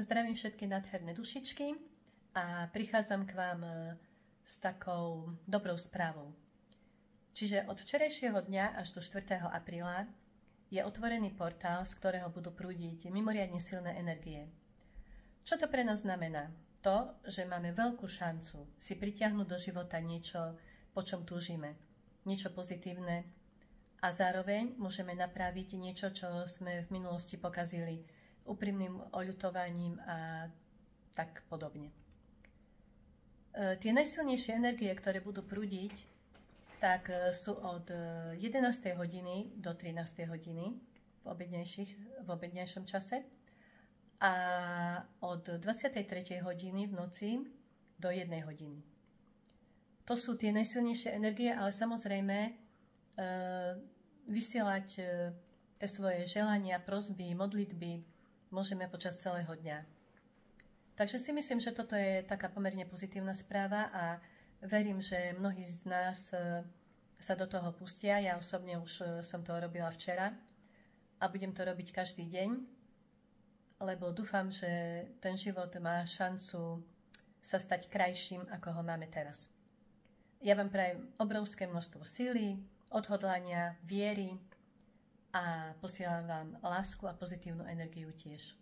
Zdravím všetky nádherné dušičky a prichádzam k vám s takou dobrou správou. Čiže od včerajšieho dňa až do 4. apríla je otvorený portál, z ktorého budú prúdiť mimoriadne silné energie. Čo to pre nás znamená? To, že máme veľkú šancu si pritiahnuť do života niečo, po čom túžime, niečo pozitívne a zároveň môžeme napraviť niečo, čo sme v minulosti pokazili úprimným oľutovaním a tak podobne. Tie najsilnejšie energie, ktoré budú prúdiť, tak sú od 11. hodiny do 13. hodiny v obednejšom čase a od 23. hodiny v noci do 1 hodiny. To sú tie najsilnejšie energie, ale samozrejme vysielať tie svoje želania, prosby, modlitby môžeme počas celého dňa. Takže si myslím, že toto je taká pomerne pozitívna správa a verím, že mnohí z nás sa do toho pustia. Ja osobne už som to robila včera a budem to robiť každý deň, lebo dúfam, že ten život má šancu sa stať krajším, ako ho máme teraz. Ja vám prajem obrovské množstvo síly, odhodlania, viery a posielam vám lásku a pozitívnu energiu tiež.